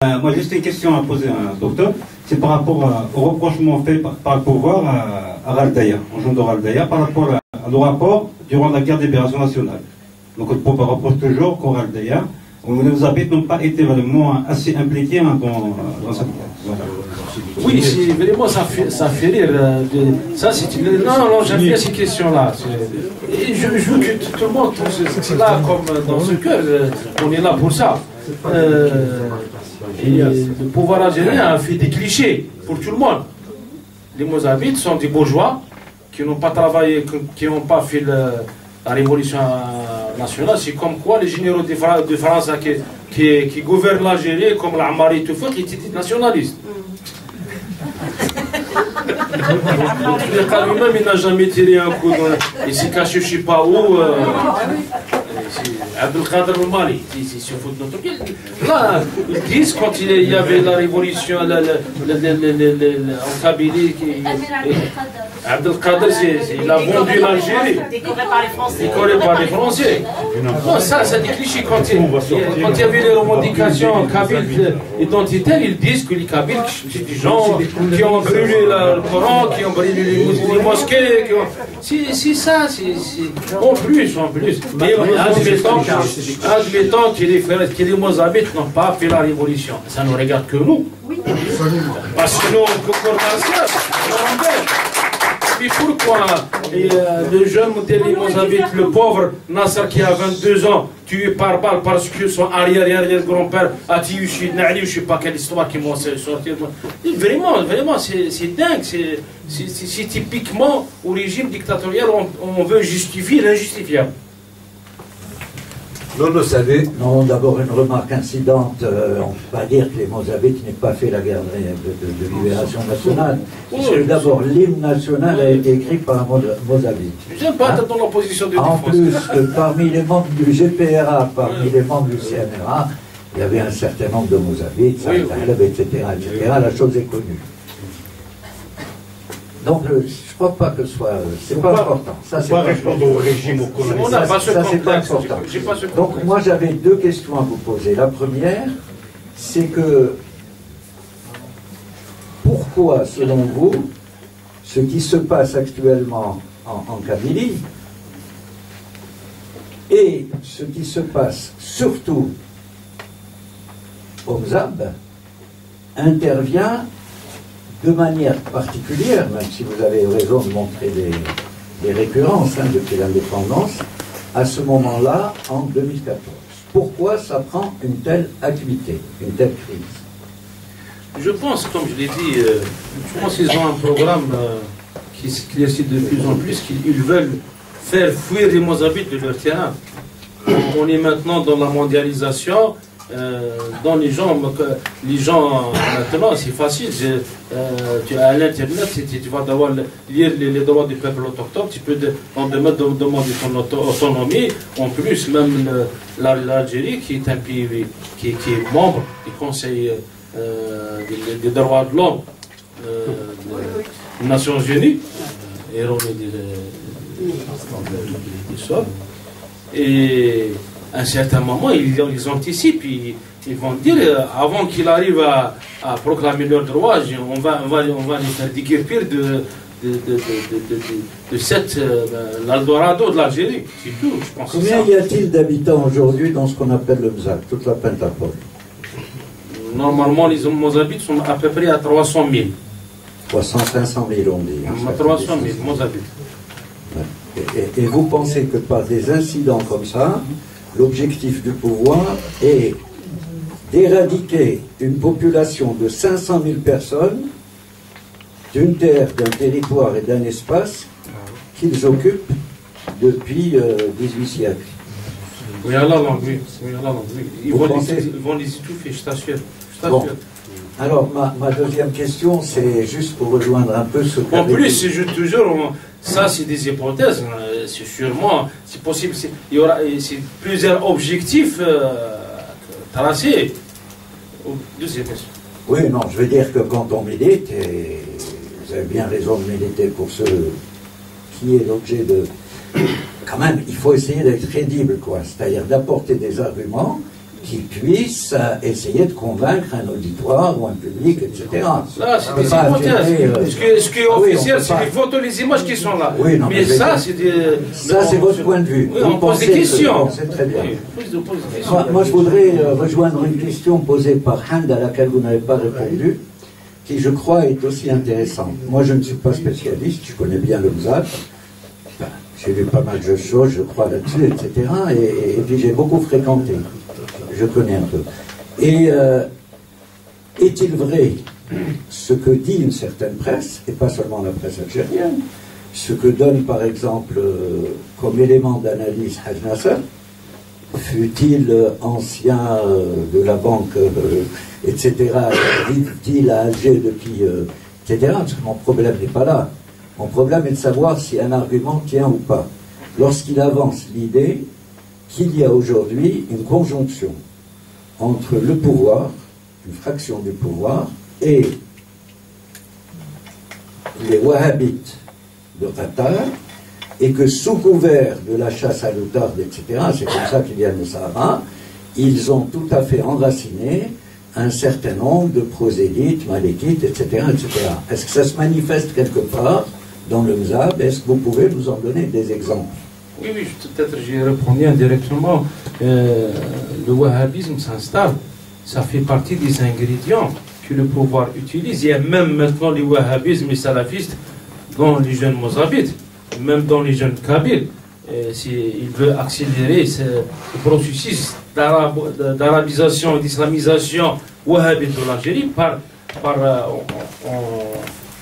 Moi, juste une question à poser à un docteur. C'est par rapport au rapprochement fait par le pouvoir à Raldaya, en Jean de Raldaya, par rapport au rapport durant la guerre de libération nationale. Donc, le pouvoir rapproche toujours qu'au Raldaya, où les Mozambiques n'ont pas été vraiment assez impliqués dans cette guerre. Voilà. Oui, vraiment, ça fait rire. Ça, c'est une... Non, j'aime bien ces questions-là. Et je veux que tout le monde, là, comme dans ce cœur, on est là pour ça. Et le pouvoir algérien a fait des clichés pour tout le monde. Les Mozambiques sont des bourgeois qui n'ont pas travaillé, qui n'ont pas fait la révolution nationale. C'est comme quoi les généraux de France qui gouvernent l'Algérie, comme l'Amari Toufou, qui étaient nationalistes. Lui-même, il n'a jamais tiré un coup. Il s'est caché, je ne sais pas où. Abdelkader au Mali, il se fout de notre gueule. Là, ils disent quand il y avait la révolution en Kabylie, Abdelkader, il a vendu l'Algérie. Décoré par les Français. Décoré par les Français. Non, ça, c'est des clichés. Quand il y avait les revendications kabyles identitaires, ils disent que les Kabyles, c'est des gens qui ont brûlé le Coran, qui ont brûlé les mosquées. C'est ça, c'est en plus. Mais admettons que les Mozambiques n'ont pas fait la révolution. Ça ne regarde que nous. Parce que nous, on peut mais pourquoi le jeune Mozambique, le pauvre Nasser qui a 22 ans, tué par balle parce que son arrière-grand-père a tué Nali, je ne sais pas quelle histoire qui m'a sorti. Vraiment, c'est dingue. C'est typiquement au régime dictatorial, on veut justifier l'injustifiable. Non, vous savez. Non, d'abord une remarque incidente. On ne peut pas dire que les Mozambiques n'aient pas fait la guerre de libération nationale. D'abord, l'hymne national a été écrit par un Mozambique. Je n'aime pas dans l'opposition de défense. En plus, parmi les membres du GPRA, parmi les membres du CNRA, il y avait un certain nombre de Mozambiques, etc. La chose est connue. Donc, je ne crois pas que ce soit... C'est pas important. Ça, c'est pas répondre au régime, au colonialisme. Ça, c'est pas important. Donc, moi, j'avais deux questions à vous poser. La première, c'est que... Pourquoi, selon vous, ce qui se passe actuellement en Kabylie et ce qui se passe surtout au Mzab intervient de manière particulière, même si vous avez raison de montrer des récurrences depuis l'indépendance, à ce moment-là, en 2014. Pourquoi ça prend une telle acuité, une telle crise? Je pense, comme je l'ai dit, je pense qu'ils ont un programme qui essaie de plus en plus, qu'ils veulent faire fuir les Mozambiques de leur terrain. On est maintenant dans la mondialisation. Dans les gens maintenant c'est facile, à l'internet tu vas devoir lire les droits du peuple autochtone, tu peux demander ton autonomie. En plus, même l'Algérie qui est un pays qui est membre du Conseil des droits de l'homme des Nations Unies, et à un certain moment, ils anticipent, ils vont dire, avant qu'il arrive à proclamer leurs droits, on va les faire déguerpir de cette l'Eldorado de l'Algérie. C'est tout, je pense. Combien y a-t-il d'habitants aujourd'hui dans ce qu'on appelle le Mzab, toute la pentapole? Normalement, les Mozambiques sont à peu près à 300 000. 500 000, on dit. 300 000 Mozambiques. Et vous pensez que par des incidents comme ça, l'objectif du pouvoir est d'éradiquer une population de 500 000 personnes d'une terre, d'un territoire et d'un espace qu'ils occupent depuis 18 siècles. Oui, alors, oui. Ils vont les étouffer, je t'assure. Bon. Alors, ma deuxième question, c'est juste pour rejoindre un peu ce que... En plus, je te jure, ça c'est des hypothèses, c'est sûrement, c'est possible, il y aura plusieurs objectifs tracés. Deuxième question. Oui, non, je veux dire que quand on milite, et vous avez bien raison de militer pour ce qui est l'objet de... Quand même, il faut essayer d'être crédible, quoi. C'est-à-dire d'apporter des arguments qui puisse essayer de convaincre un auditoire ou un public, etc. Là, c'est des images. Ce qui est officiel, c'est les photos, les images qui sont là. Oui, non, mais ça, c'est des... Ça, c'est votre point de vue. Oui, on pose des questions. C'est très bien. Oui, Moi, je voudrais rejoindre une question posée par Hand à laquelle vous n'avez pas répondu, qui, je crois, est aussi intéressante. Moi, je ne suis pas spécialiste, je connais bien le Mzab. J'ai lu pas mal de choses, je crois, là-dessus, etc. Et puis, j'ai beaucoup fréquenté. Je connais un peu. Et est-il vrai ce que dit une certaine presse, et pas seulement la presse algérienne, ce que donne par exemple comme élément d'analyse Haj Nasser, fut-il ancien de la banque, etc., vit-il à Alger depuis, etc., parce que mon problème n'est pas là. Mon problème est de savoir si un argument tient ou pas. Lorsqu'il avance l'idée qu'il y a aujourd'hui une conjonction entre le pouvoir, une fraction du pouvoir, et les wahhabites de Qatar, et que sous couvert de la chasse à l'outarde, etc., c'est comme ça qu'ils viennent au Sahara, ils ont tout à fait enraciné un certain nombre de prosélytes, malékites, etc., etc. Est-ce que ça se manifeste quelque part dans le Mzab? Est-ce que vous pouvez nous en donner des exemples? Oui, peut-être j'y répondu indirectement. Le wahhabisme s'installe. Ça fait partie des ingrédients que le pouvoir utilise. Il y a même maintenant les wahhabismes et salafistes dans les jeunes mozabites, même dans les jeunes kabyles. Il veut accélérer ce processus d'arabisation et d'islamisation wahhabite de l'Algérie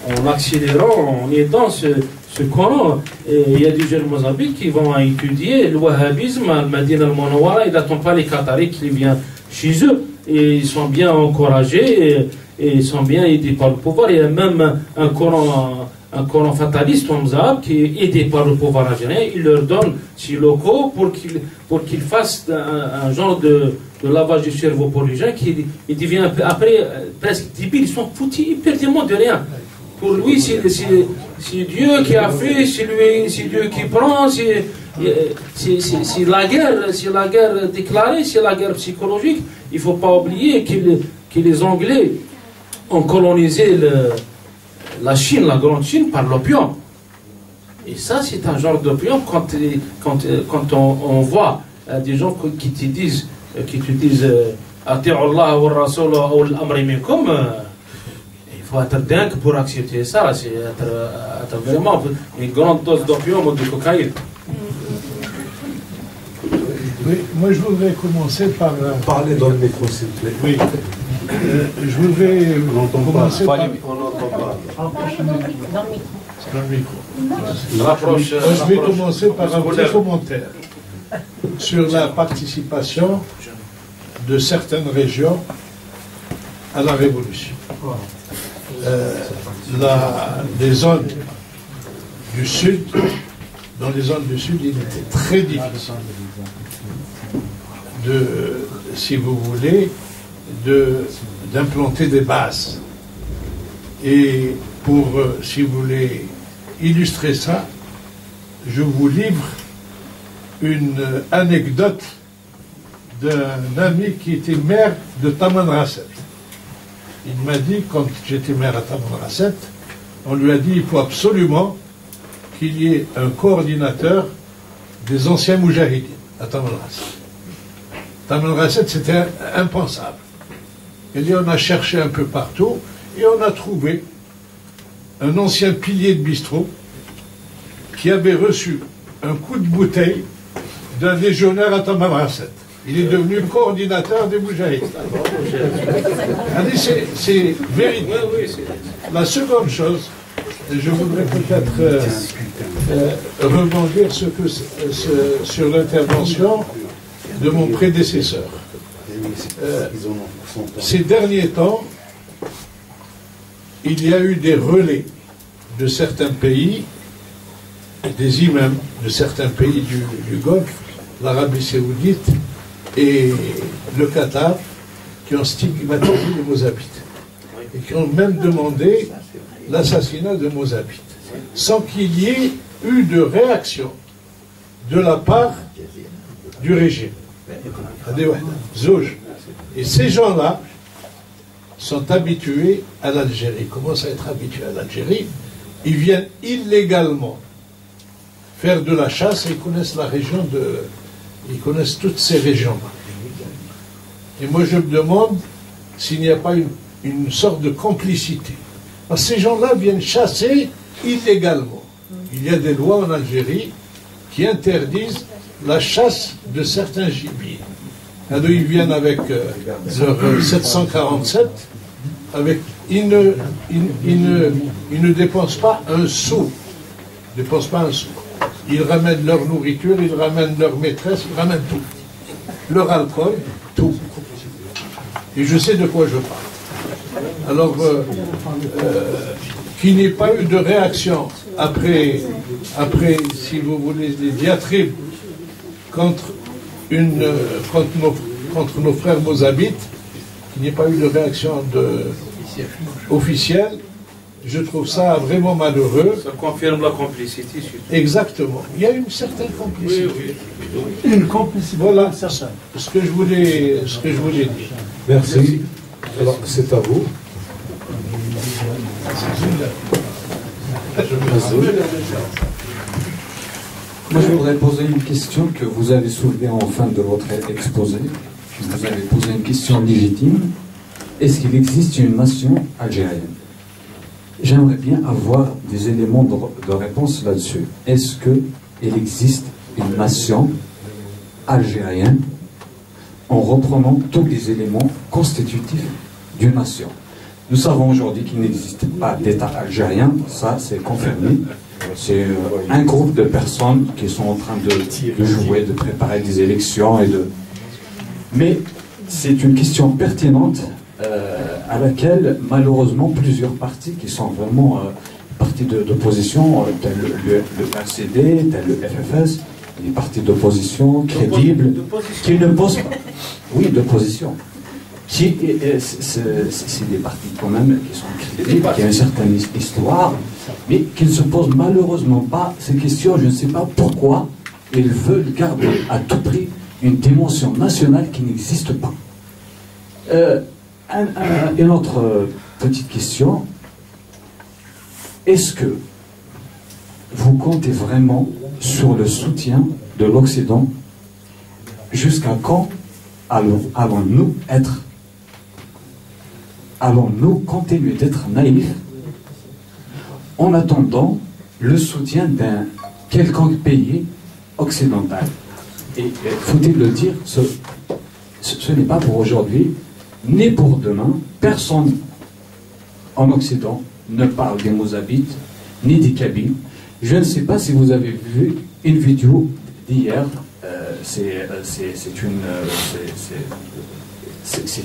en accélérant, en aidant ce Coran. Il y a des jeunes mozabites qui vont étudier le wahhabisme à Medina al-Munawwara. Ils n'attendent pas les Qataris qui viennent chez eux. Et ils sont bien encouragés et ils sont bien aidés par le pouvoir. Il y a même un Coran fataliste au Mzab qui est aidé par le pouvoir algérien. Il leur donne ces locaux pour qu'ils fassent un genre de lavage du cerveau pour les gens qui devient après presque débiles. Ils sont foutus éperdument de rien. Pour lui, c'est Dieu qui a fait, c'est Dieu qui prend, c'est la guerre déclarée, c'est la guerre psychologique. Il ne faut pas oublier que les Anglais ont colonisé la Chine, la grande Chine, par l'opium. Et ça, c'est un genre d'opium quand on voit des gens qui te disent Ati'u Allah wa Rasul wa al-amri minkum. Il faut être dingue pour accepter ça. C'est être vraiment une grande dose d'opium ou de cocaïne. Oui, moi je voudrais commencer par... Parlez dans le micro, s'il vous plaît. Oui. Je voudrais commencer par... On n'entend pas. Dans le micro. Moi, je vais commencer par un petit commentaire sur la participation de certaines régions à la révolution. Les zones du sud, dans les zones du sud, il était très difficile si vous voulez, d'implanter des bases. Et pour, si vous voulez, illustrer ça, je vous livre une anecdote d'un ami qui était maire de Tamanrasset. Il m'a dit, quand j'étais maire à Tamanrasset, on lui a dit il faut absolument qu'il y ait un coordinateur des anciens moujahidines à Tamanrasset. Tamanrasset, c'était impensable. Et on a cherché un peu partout et on a trouvé un ancien pilier de bistrot qui avait reçu un coup de bouteille d'un légionnaire à Tamanrasset. Il est devenu coordinateur des moujahidines. C'est véridique. La seconde chose, je voudrais peut-être rebondir sur l'intervention de mon prédécesseur. Ces derniers temps, il y a eu des relais de certains pays, des imams de certains pays du Golfe, l'Arabie Saoudite et le Qatar, qui ont stigmatisé les Mozabites et qui ont même demandé l'assassinat de Mozabites, sans qu'il y ait eu de réaction de la part du régime. Et ces gens-là sont habitués à l'Algérie, commencent à être habitués à l'Algérie. Ils viennent illégalement faire de la chasse et ils connaissent la région ils connaissent toutes ces régions-là. Et moi je me demande s'il n'y a pas une sorte de complicité. Parce que ces gens-là viennent chasser illégalement. Il y a des lois en Algérie qui interdisent la chasse de certains gibiers. Alors ils viennent avec leur 747, ils ne dépensent pas un sou. Ils ne dépensent pas un sou. Ils ramènent leur nourriture, ils ramènent leur maîtresse, ils ramènent tout. Leur alcool, tout. Et je sais de quoi je parle. Alors, qu'il n'y ait pas eu de réaction après, si vous voulez, les diatribes contre nos frères mozabites, qu'il n'y ait pas eu de réaction officielle, je trouve ça vraiment malheureux. Ça confirme la complicité, surtout. Exactement. Il y a une certaine complicité. Oui. Une complicité. Voilà, c'est ça. Ce que je voulais dire. Merci. Alors, c'est à vous. Moi, je voudrais poser une question que vous avez soulevée en fin de votre exposé. Vous avez posé une question légitime. Est-ce qu'il existe une nation algérienne? J'aimerais bien avoir des éléments de réponse là-dessus. Est-ce qu'il existe une nation algérienne en reprenant tous les éléments constitutifs d'une nation? Nous savons aujourd'hui qu'il n'existe pas d'État algérien, ça c'est confirmé. C'est un groupe de personnes qui sont en train de jouer, de préparer des élections Mais c'est une question pertinente à laquelle malheureusement plusieurs partis qui sont vraiment partis d'opposition, tel le RCD, tel le FFS, les partis d'opposition crédibles, qui ne posent pas. Oui, d'opposition. C'est des partis quand même qui sont crédibles, qui ont une certaine histoire, mais qui ne se posent malheureusement pas ces questions. Je ne sais pas pourquoi ils veulent garder à tout prix une dimension nationale qui n'existe pas. Une autre petite question. Est-ce que vous comptez vraiment sur le soutien de l'Occident? Jusqu'à quand allons-nous continuer d'être naïfs en attendant le soutien d'un quelconque pays occidental? Et faut-il le dire, ce n'est pas pour aujourd'hui, ni pour demain. Personne en Occident ne parle des Mozabites, ni des Kabyles. Je ne sais pas si vous avez vu une vidéo d'hier. C'est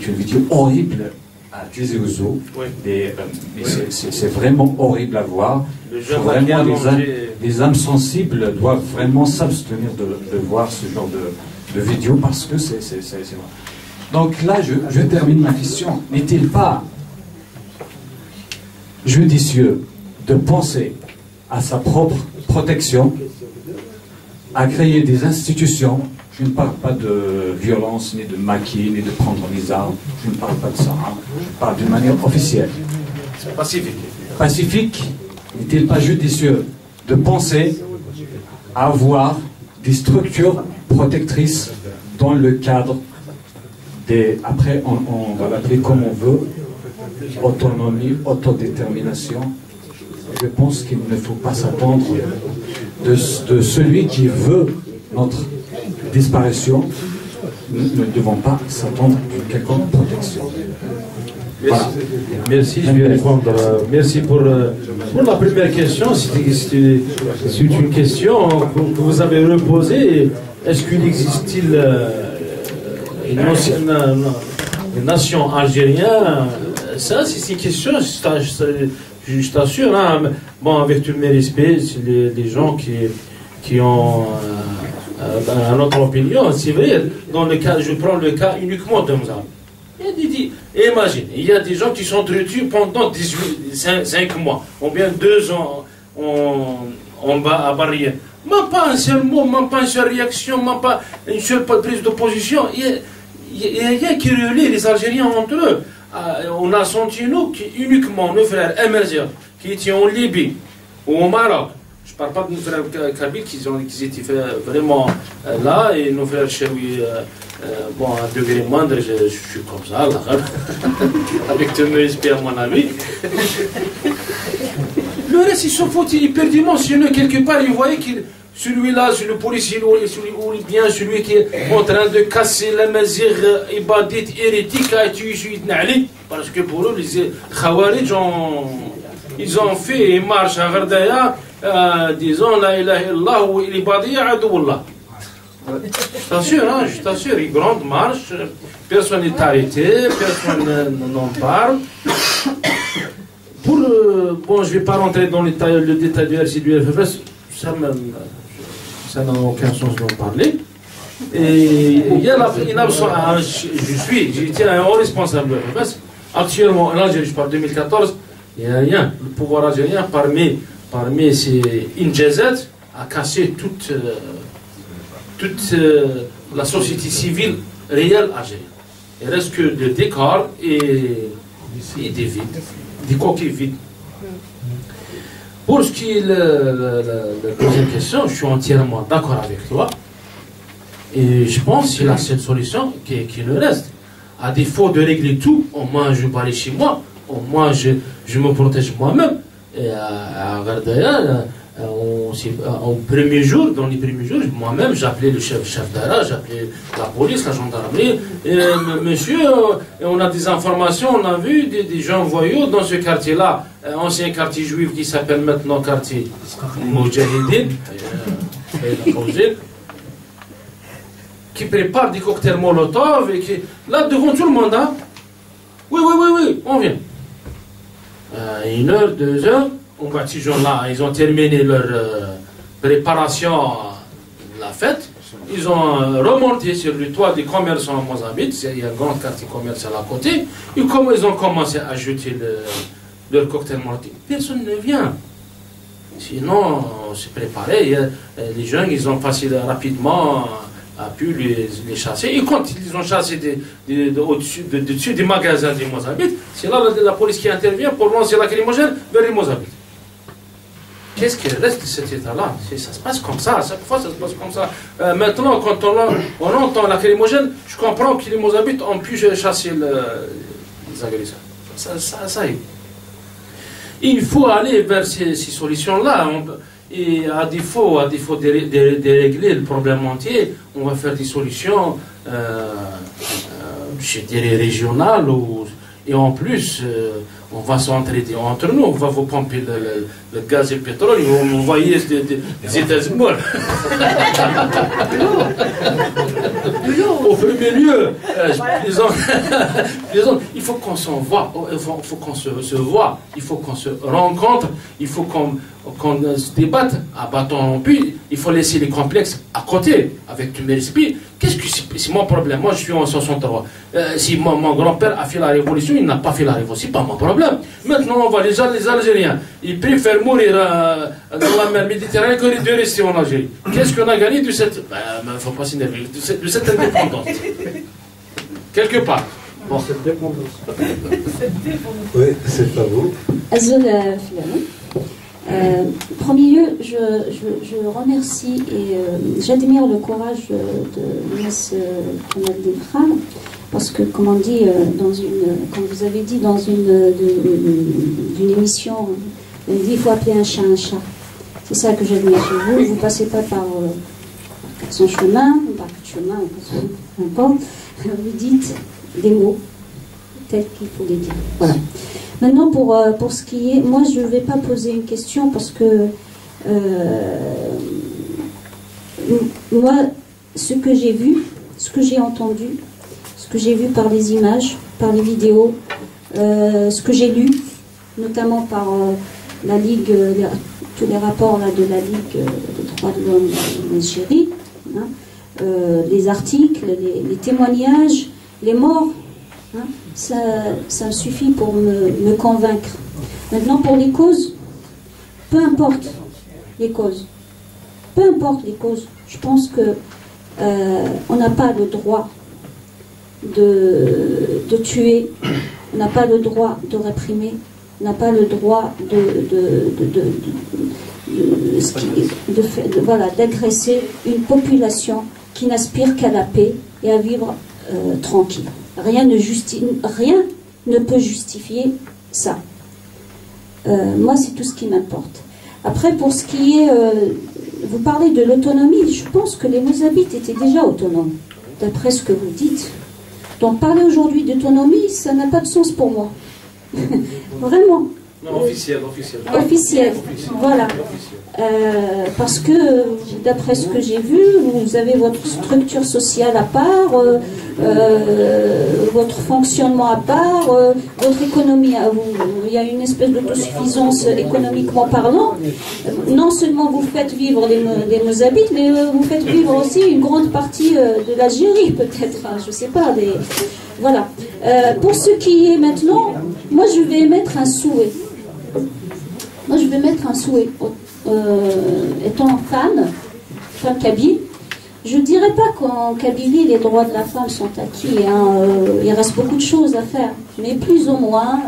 une vidéo horrible à Tizi Ouzou. Oui. C'est vraiment horrible à voir. Vraiment, les âmes sensibles doivent vraiment s'abstenir de voir ce genre de vidéo parce que c'est vrai. Donc là, je termine ma question. N'est-il pas judicieux de penser à sa propre protection, à créer des institutions? Je ne parle pas de violence, ni de maquis, ni de prendre les armes. Je ne parle pas de ça. Je parle d'une manière officielle. Pacifique. Pacifique, n'est-il pas judicieux de penser à avoir des structures protectrices dans le cadre des... Après, on va l'appeler comme on veut, autonomie, autodétermination. Je pense qu'il ne faut pas s'attendre de celui qui veut notre disparition. Nous ne devons pas s'attendre à une quelconque protection. Voilà. Merci, je vais répondre. Merci pour la première question. C'est une question que vous avez reposée. Est-ce qu'il existe-t-il une nation algérienne? Ça, c'est une question, je t'assure. Hein. Bon, avec tous mes respects, c'est les gens qui ont une autre opinion. C'est vrai, dans le cas, je prends le cas uniquement de Moussa. Imagine, il y a des gens qui sont retenus pendant 5 mois, ou bien 2 ans en bas à Barrière. Même pas un seul mot, même pas une seule réaction, même pas une seule prise de position. Il y a rien qui relie les Algériens entre eux. On a senti, nous, uniquement nos frères émergents qui étaient en Libye ou au Maroc. Je ne parle pas de nos frères kabyles qui étaient vraiment là, et nos frères chéouis, bon, à un degré moindre, je suis comme ça, là, avec tout mes respect à mon ami. Le reste, ils sont foutus hyperdimensionnés quelque part. Ils voyaient que celui-là, le policier, ou bien celui qui est en train de casser la mesure ibadite hérétique a été issu d'Nali. Parce que pour eux, les Khawarij, ils ont fait une marche à Gardaya, disant La ilaha illallah ou l'ibadiyya adouullah. Je t'assure, hein, je t'assure, une grande marche, personne n'est arrêté, personne n'en parle. Bon, je ne vais pas rentrer dans le détail du RC du FFS, ça n'a aucun sens d'en parler. Et il y a j'étais un haut responsable du FFS. Actuellement, en Algérie, je parle de 2014, il n'y a rien. Le pouvoir algérien, parmi ces injazat, a cassé toute la société civile réelle algérienne. Il ne reste que le décor et des vides. Des coquilles vides. Pour ce qui est la deuxième question, je suis entièrement d'accord avec toi. Et je pense que c'est la seule solution qui nous reste. À défaut de régler tout, au moins je vais aller chez moi, au moins je me protège moi-même. Et à Gardaya, au premier jour, dans les premiers jours, moi-même j'appelais le chef d'Ara, j'appelais la police, la gendarmerie, et monsieur, on a des informations, on a vu des gens voyous dans ce quartier-là, ancien quartier juif qui s'appelle maintenant quartier Moudjahidine, qui prépare des cocktails Molotov et qui, là devant tout le monde, hein, oui, on vient. 1 heure, 2 heures, on va ces gens-là, ils ont terminé leur préparation de la fête, ils ont remonté sur le toit des commerçants à Mozambique, il y a un grand quartier commercial à côté, et comme ils ont commencé à jeter leur cocktail Molotov, personne ne vient. Sinon, on s'est préparé, les gens, ils ont passé rapidement, a pu les chasser. Et quand ils ont chassé au-dessus des magasins de Mozambique, c'est là la police qui intervient pour lancer la lacrymogène vers les Mozambique. Qu'est-ce qu'il reste de cet état-là? Ça se passe comme ça, à chaque fois ça se passe comme ça. Maintenant, quand on entend la lacrymogène, je comprends que les Mozambiques ont pu chasser les agresseurs. Ça y est. Il faut aller vers ces solutions-là. Et à défaut de régler le problème entier, on va faire des solutions, je dirais, régionales. Et en plus, on va s'entraider entre nous, on va vous pomper le gaz et le pétrole, et vous m'envoyez des États-Unis. Au premier lieu, il faut qu'on s'en voit, il faut qu'on se voit, il faut qu'on se rencontre, il faut qu'on se débatte à bâton rompu, il faut laisser les complexes à côté, avec tout mes respect. Qu'est-ce que c'est mon problème? Moi je suis en 63. Si mon grand-père a fait la révolution, il n'a pas fait la révolution, c'est pas mon problème. Maintenant on voit les Algériens, ils préfèrent mourir dans la mer Méditerranée que de rester en Algérie. Qu'est-ce qu'on a gagné de cette... Il ne faut pas s'énerver, de cette indépendance. Quelque part. Bon. Cette dépendance. Oui, c'est à vous. Premier lieu, je remercie et j'admire le courage de Ms. Kamel Delkhan, parce que, comme on dit, comme vous avez dit, dans une émission, il faut appeler un chat un chat. C'est ça que j'admire chez vous. Vous ne passez pas par son chemin, par quel chemin, peu importe. Vous dites des mots tels qu'il faut les dire. Voilà. Maintenant, pour ce qui est... Moi, je ne vais pas poser une question parce que... moi, ce que j'ai vu, ce que j'ai entendu, ce que j'ai vu par les images, par les vidéos, ce que j'ai lu, notamment par la Ligue, tous les rapports là, de la Ligue des droits de l'homme en Algérie, hein, les articles, les témoignages, les morts, hein, ça suffit pour me convaincre. Maintenant, pour les causes, peu importe les causes, peu importe les causes, je pense que on n'a pas le droit de tuer, on n'a pas le droit de réprimer, on n'a pas le droit d'agresser une population qui n'aspire qu'à la paix et à vivre tranquille. Rien ne peut justifier ça. Moi, c'est tout ce qui m'importe. Après, pour ce qui est... vous parlez de l'autonomie, je pense que les Mozabites étaient déjà autonomes, d'après ce que vous dites. Donc, parler aujourd'hui d'autonomie, ça n'a pas de sens pour moi. Vraiment. Non, officiel. Officiel, voilà. Parce que, d'après ce que j'ai vu, vous avez votre structure sociale à part, votre fonctionnement à part, votre économie à vous. Il y a une espèce d'autosuffisance économiquement parlant. Non seulement vous faites vivre les Mozabites, mais vous faites vivre aussi une grande partie de l'Algérie, peut-être. Hein, je ne sais pas. Voilà. Pour ce qui est maintenant, moi je vais émettre un souhait. Étant femme kabyle, je ne dirais pas qu'en Kabylie les droits de la femme sont acquis. Hein, il reste beaucoup de choses à faire, mais plus ou moins,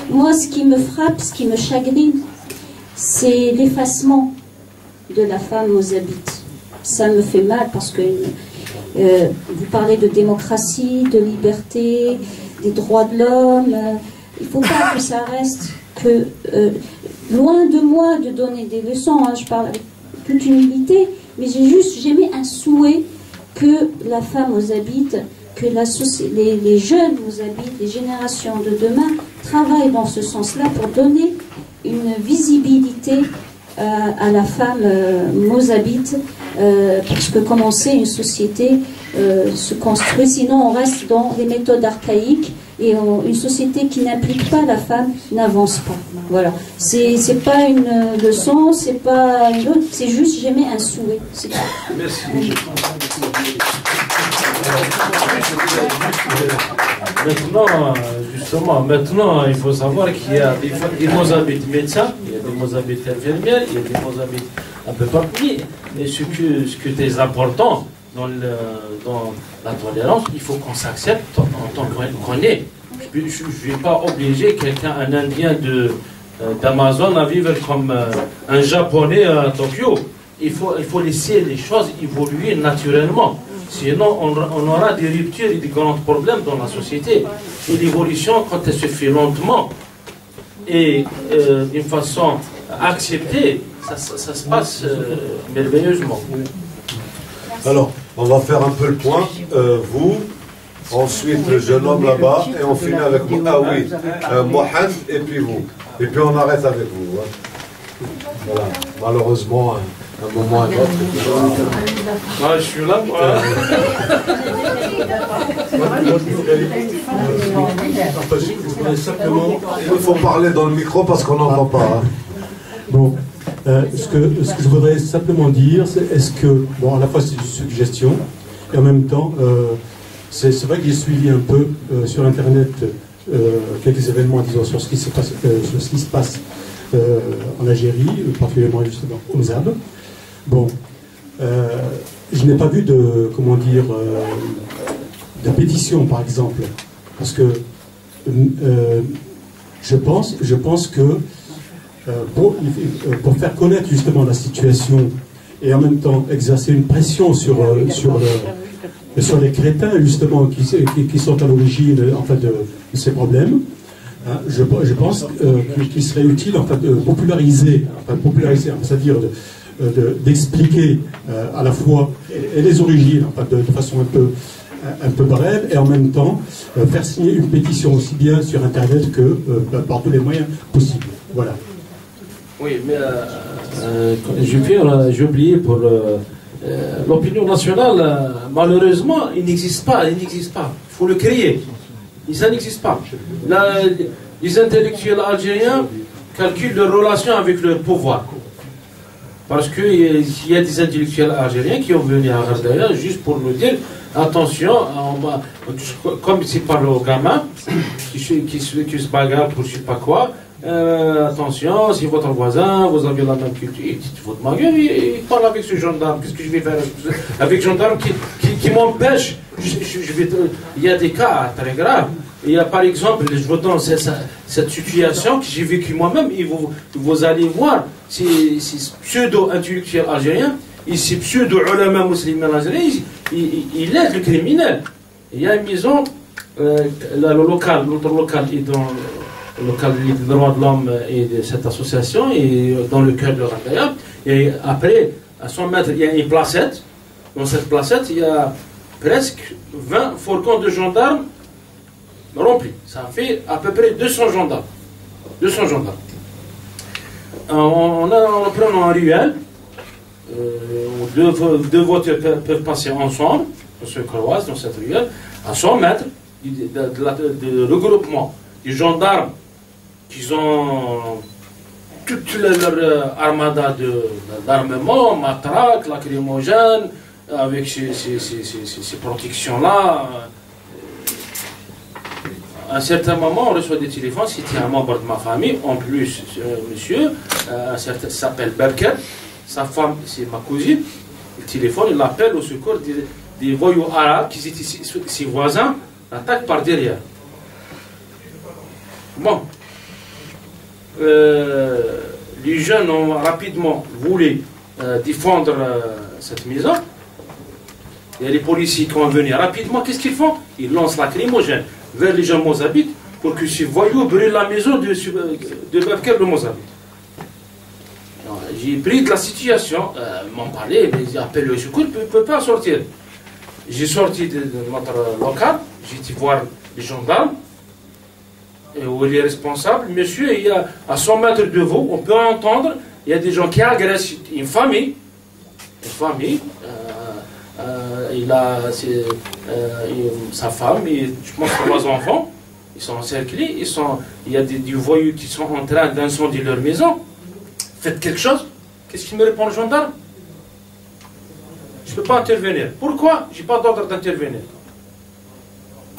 moi ce qui me frappe, ce qui me chagrine, c'est l'effacement de la femme mozabite. Ça me fait mal parce que vous parlez de démocratie, de liberté, des droits de l'homme. Il ne faut pas que ça reste que... loin de moi de donner des leçons, hein, je parle avec toute humilité, mais j'ai mis un souhait que la femme mozabite, que les jeunes mozabites, les générations de demain travaillent dans ce sens-là pour donner une visibilité à la femme mozabite, parce que comme on sait, une société se construit, sinon on reste dans des méthodes archaïques, et une société qui n'implique pas la femme n'avance pas. Voilà. C'est pas une leçon, c'est pas une autre, c'est juste j'aimais un souhait. Merci. Maintenant, il faut savoir qu'il y a des Mozabites médecins, il y a des Mozabites infirmières, il y a des Mozabites un peu partout. Et ce qui est important dans la tolérance, il faut qu'on s'accepte en tant qu'on est. Je ne vais pas obliger quelqu'un, un Indien d'Amazon à vivre comme un Japonais à Tokyo. Il faut laisser les choses évoluer naturellement. Sinon, on aura des ruptures et des grands problèmes dans la société. Et l'évolution, quand elle se fait lentement et d'une façon acceptée, ça se passe merveilleusement. Alors, on va faire un peu le point. Vous, ensuite le jeune homme là-bas, et on finit avec Mohamed, et puis vous. Et puis on arrête avec vous. Hein. Voilà. Malheureusement, un moment à un autre. Ah, je suis là, moi. Il faut parler dans le micro parce qu'on n'entend pas. Hein. Bon. Ce que je voudrais simplement dire, c'est est-ce que, bon, à la fois c'est une suggestion, et en même temps, c'est vrai que j'ai suivi un peu sur Internet quelques événements, disons, sur ce qui se passe en Algérie, particulièrement justement au Mzab. Bon, je n'ai pas vu de, comment dire, de pétition, par exemple, parce que je pense que pour faire connaître justement la situation et en même temps exercer une pression sur les crétins justement qui sont à l'origine en fait, de ces problèmes, hein, je pense qu'il serait utile en fait, de populariser, c'est-à-dire d'expliquer à la fois et les origines en fait, de façon un peu brève, et en même temps faire signer une pétition aussi bien sur Internet que par tous les moyens possibles. Voilà. Oui, mais j'ai oublié pour l'opinion nationale, malheureusement, il n'existe pas. Il faut le créer. Ça n'existe pas. Les intellectuels algériens calculent leurs relations avec leur pouvoir. Parce qu'il y a des intellectuels algériens qui ont venu à Ghazdaïa juste pour nous dire attention, comme c'est par le gamin qui se bagarre pour je ne sais pas quoi, attention, si votre voisin, vous avez la même culture, il dit votre ma gueule, il parle avec ce gendarme, qu'est-ce que je vais faire avec ce gendarme qui m'empêche, il y a des cas très graves. Il y a par exemple, je vous donne cette situation que j'ai vécue moi-même, et vous allez voir, ces pseudo-intellectuels algériens, et ces pseudo-ulama musulmans algériens, ils aident le criminel. Il y a une maison, notre local est dans le local des droits de l'homme et de cette association, et dans le cœur de Raqqa. Et après, à 100 mètres, il y a une placette. Dans cette placette, il y a presque 20 fourgons de gendarmes remplis. Ça fait à peu près 200 gendarmes. 200 gendarmes. On prend un ruelle, où deux voitures peuvent passer ensemble, on se croise dans cette ruelle, à 100 mètres de regroupement des gendarmes qui ont toute leur armada d'armement, matraques, lacrymogènes, avec ces protections-là. À un certain moment, on reçoit des téléphones, c'était un membre de ma famille, en plus, monsieur, s'appelle Babker, sa femme, c'est ma cousine, le téléphone, il l'appelle au secours des voyous arabes qui étaient ses voisins, l'attaquent par derrière. Bon. Les jeunes ont rapidement voulu défendre cette maison. Il y a les policiers qui vont venir rapidement. Qu'est-ce qu'ils font? Ils lancent la lacrymogène vers les gens mozabites pour que ces voyous brûlent la maison de Babker le Mozabite. J'ai pris de la situation, m'en parler, ils appellent le secours, ils ne peuvent pas sortir. J'ai sorti de notre local, j'ai été voir les gendarmes, et où il est responsable. Monsieur, il y a à 100 mètres de vous, on peut entendre, il y a des gens qui agressent une famille. Il a sa femme et je pense 3 enfants. Ils sont encerclés. Il y a des voyous qui sont en train d'incendier leur maison. Faites quelque chose. Qu'est-ce qu'il me répond le gendarme? Je ne peux pas intervenir. Pourquoi? Je n'ai pas d'ordre d'intervenir.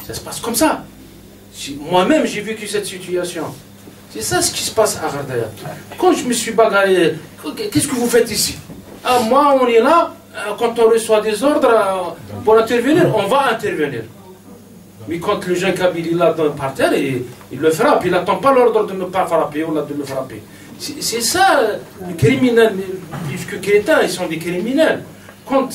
Ça se passe comme ça. Moi-même, j'ai vécu cette situation. C'est ça ce qui se passe à Ghardaya. Quand je me suis bagarré, qu'est-ce que vous faites ici? Ah, moi, on est là. Quand on reçoit des ordres pour intervenir, on va intervenir. Mais quand le jeune Kabyle est là par terre, il le frappe. Il n'attend pas l'ordre de ne pas frapper ou de le frapper. C'est ça, les criminels, puisque crétins, ils sont des criminels. Quand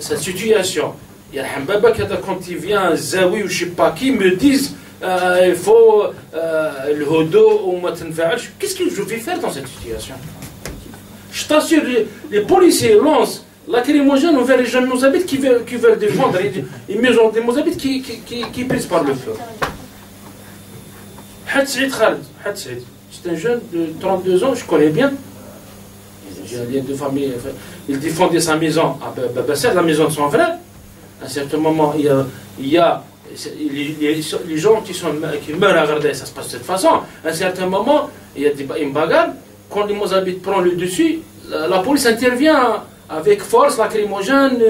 cette situation, il y a un baba quand il vient, Zawi ou je ne sais pas qui, me disent il faut le hodo ou matenfa'al. Qu'est-ce que je vais faire dans cette situation? Je t'assure, les policiers lancent la lacrymogène vers les jeunes Mozabites qui veulent défendre. Ils mettent des Mozabites qui prisent par le feu. Had Saïd Khaled, c'est un jeune de 32 ans, je connais bien. J'ai un lien de famille. Il défendait sa maison à Babasser, la maison de son frère. À un certain moment, il y a les gens qui meurent à Ghardaya, ça se passe de cette façon. À un certain moment, il y a une bagarre. Quand les Mozabites prennent le dessus, la police intervient avec force, lacrymogène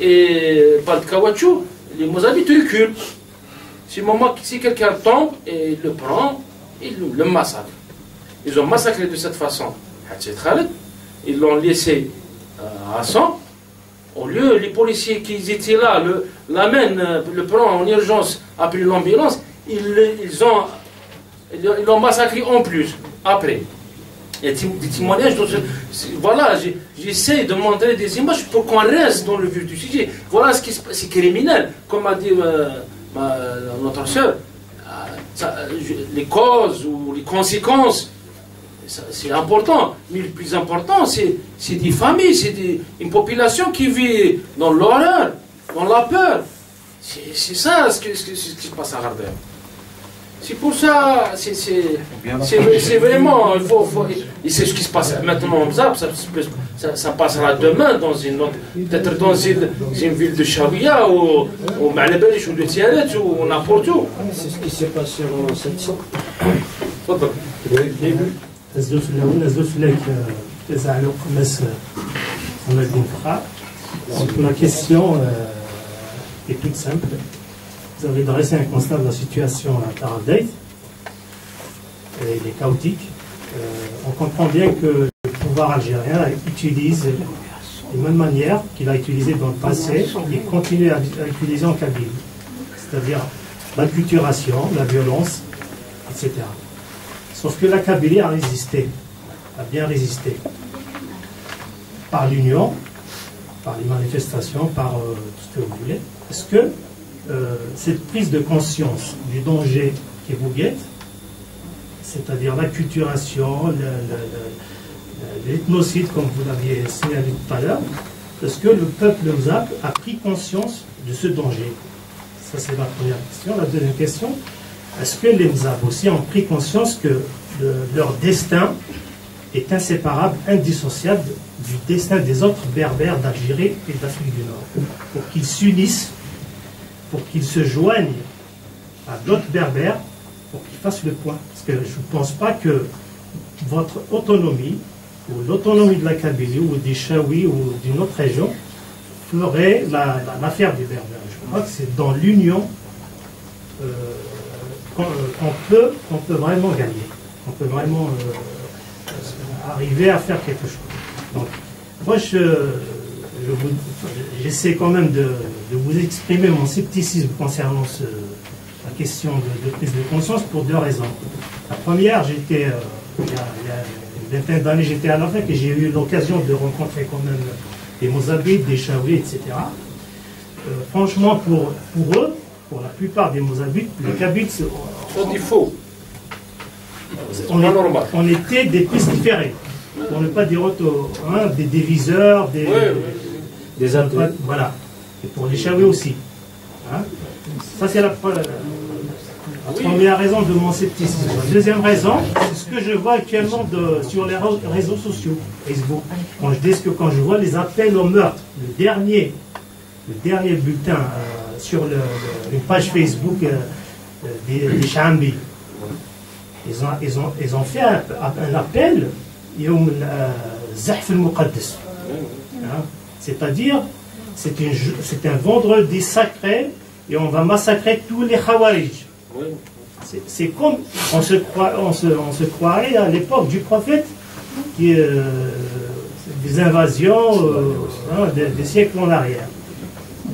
et pas de caoutchouc. Les Mozabites reculent. Si quelqu'un tombe et il le prend, il le massacre. Ils ont massacré de cette façon Had Khaled. Ils l'ont laissé à sang. Au lieu, les policiers qui étaient là l'amènent, le prennent en urgence, appellent l'ambulance, ils l'ont massacré en plus, après. Il y a des témoignages, voilà, j'essaie de montrer des images pour qu'on reste dans le vif du sujet. Voilà ce qui se passe, c'est criminel. Comme a dit notre soeur, les causes ou les conséquences, c'est important. Mais le plus important, c'est des familles, c'est une population qui vit dans l'horreur, dans la peur. C'est ça ce qui se passe à Ghardaya. C'est pour ça, c'est vraiment, et c'est ce qui se passe maintenant en Mzab, ça passera demain dans une autre, peut-être dans une ville de Chaouia, ou Ma'alabalish, ou de Tiaret, ou n'importe où. C'est ce qui s'est passé en 700. La question est toute simple. Vous avez dressé un constat de la situation à Taradeit. il est chaotique. On comprend bien que le pouvoir algérien utilise de même manière qu'il a utilisé dans le passé et continue à utiliser en Kabylie, c'est-à-dire l'acculturation, la violence, etc. Sauf que la Kabylie a résisté, a bien résisté, par l'union, par les manifestations, par tout ce que vous voulez. Est-ce que cette prise de conscience du danger qui vous guette, c'est-à-dire l'acculturation, l'ethnocide, comme vous l'aviez signalé tout à l'heure, est-ce que le peuple mzab a pris conscience de ce danger? Ça, c'est la première question. La deuxième question, est-ce que les mzab aussi ont pris conscience que leur destin est inséparable, indissociable du destin des autres berbères d'Algérie et d'Afrique du Nord, pour qu'ils s'unissent, pour qu'ils se joignent à d'autres berbères, pour qu'ils fassent le point? Parce que je ne pense pas que votre autonomie, ou l'autonomie de la Kabylie, ou des Chaouis, ou d'une autre région, ferait l'affaire des berbères. Je crois que c'est dans l'union qu'on peut vraiment gagner, qu'on peut vraiment arriver à faire quelque chose. Donc, moi, j'essaie quand même de vous exprimer mon scepticisme concernant la question de prise de conscience pour deux raisons. La première, il y a une vingtaine d'années, j'étais à l'Afrique et j'ai eu l'occasion de rencontrer quand même des Mozabites, des Chaouis, etc. Franchement, pour eux, pour la plupart des Mozabites, les Kabyles, on était des pistes différées. Pour ne pas dire des diviseurs, des alpes. Voilà. Et pour les Chaouis aussi. Hein? Ça, c'est la première raison de mon scepticisme. La deuxième raison, c'est ce que je vois actuellement sur les réseaux sociaux, Facebook. Quand je vois les appels au meurtre, le dernier bulletin sur une page Facebook des Chambi, ils ont fait un appel Zahf al-Muqaddas. C'est-à-dire, c'est un vendredi sacré et on va massacrer tous les Khawarij. C'est comme on se croirait à l'époque du prophète, des invasions des siècles en arrière.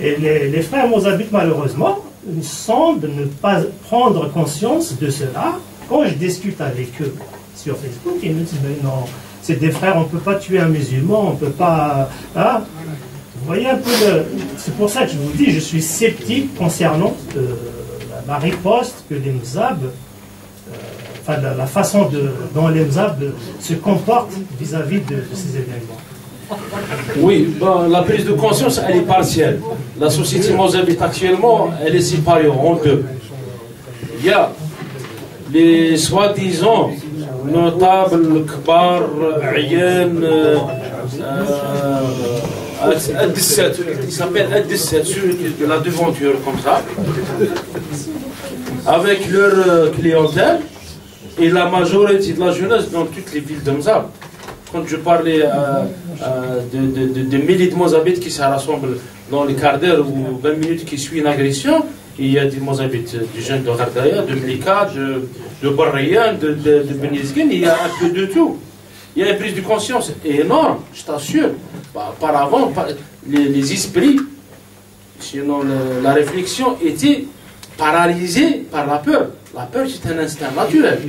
Et les frères mozabites, malheureusement, semblent ne pas prendre conscience de cela. Quand je discute avec eux sur Facebook, ils me disent mais non, c'est des frères, on ne peut pas tuer un musulman, on ne peut pas. Hein? Vous voyez un peu c'est pour ça que je vous dis, je suis sceptique concernant la riposte que les Mzab, la façon dont les Mzab se comportent vis-à-vis de ces événements. Oui, la prise de conscience, elle est partielle. La société mozabite actuellement, elle est séparée en deux. Il y a les soi-disant notables, kbar, ayan, il s'appelle Ad-Dissat, de la devanture comme ça, avec leur clientèle et la majorité de la jeunesse dans toutes les villes de Mzab. Quand je parlais de milliers de Mozabites qui se rassemblent dans les quarts d'heure ou 20 minutes qui suivent une agression, il y a des Mozabites, des jeunes de Gardaya, de Mlika, de Barrayan, de Benizgin, il y a un peu de tout. Il y a une prise de conscience énorme, je t'assure. Par avant, les esprits, sinon la réflexion était paralysée par la peur. La peur, c'est un instinct naturel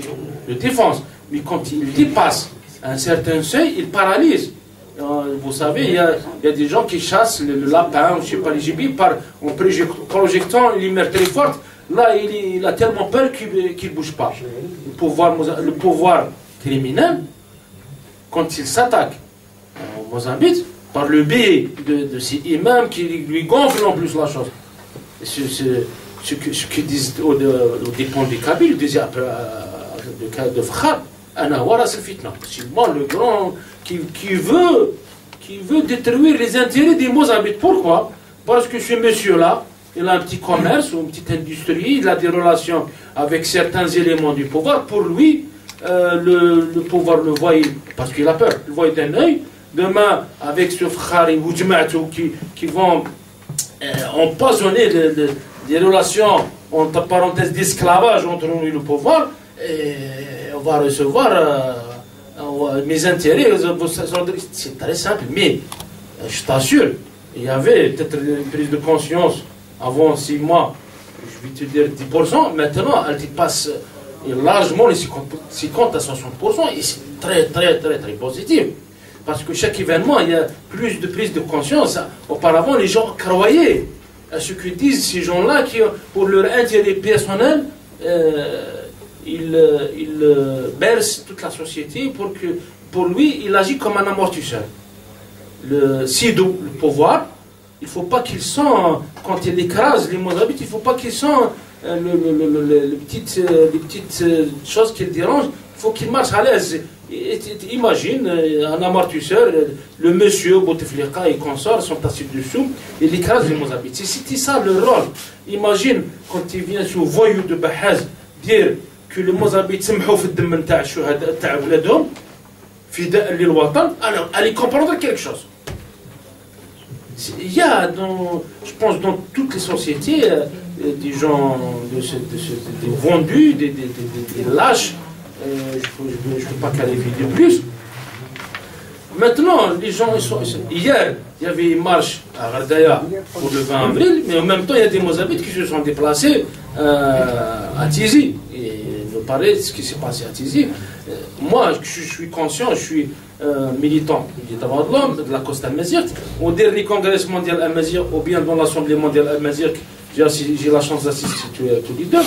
de défense. Mais quand il dépasse un certain seuil, il paralyse. Vous savez, il y a des gens qui chassent le lapin, je ne sais pas, les gibiers, en projetant une lumière très forte. Là, il a tellement peur qu'il ne bouge pas. Le pouvoir criminel, quand il s'attaque au Mozambique, par le biais de ces imams qui lui gonflent en plus la chose. Ce qu'ils disent au dépend des Kabyles, disaient de Fakhar, c'est moi le grand qui veut détruire les intérêts des Mozabites. Pourquoi? Parce que ce monsieur-là, il a un petit commerce ou une petite industrie, il a des relations avec certains éléments du pouvoir. Pour lui, le pouvoir le voit, parce qu'il a peur, il voit d'un œil. Demain, avec ce Fakhari ou Djemaatou qui vont empoisonner des relations, entre parenthèses, d'esclavage entre nous et le pouvoir, et va recevoir mes intérêts. C'est très simple, mais je t'assure, il y avait peut-être une prise de conscience avant 6 mois, je vais te dire 10%, maintenant elle dépasse largement les 50 à 60%, et c'est très positif. Parce que chaque événement, il y a plus de prise de conscience. Auparavant, les gens croyaient à ce que disent ces gens-là qui, pour leur intérêt personnel, ils bercent toute la société pour lui, il agit comme un amortisseur. Le sido, le pouvoir, il ne faut pas qu'il sent, quand il écrase les Mozabites, il ne faut pas qu'il sent les petites choses qui le dérangent, il faut qu'il marche à l'aise. Imagine un amortisseur, le monsieur Bouteflika et consorts sont assis dessous, il écrase les Mozabites. C'était ça le rôle. Imagine quand il vient sur voyou de Bahaz dire que les Mozabites سمحوا في الدم نتاع الشهداء تاع ولادهم فداء للوطن, alors allez comprendre quelque chose. Il y a, je pense, dans toutes les sociétés, des gens des vendus, des lâches. Je ne peux pas qualifier de plus. Maintenant, les gens, hier, il y avait une marche à Rardaya pour le 20 avril, mais en même temps, il y a des Mozabites qui se sont déplacés à Tizi. Et nous parler de ce qui s'est passé à Tizi. Moi, je suis conscient, je suis militant des droits de l'homme, de la Costa Al-Mazirk. Au dernier congrès mondial Al-Mazirk, ou bien dans l'Assemblée mondiale Al-Mazirk, j'ai la chance d'assister tous les deux.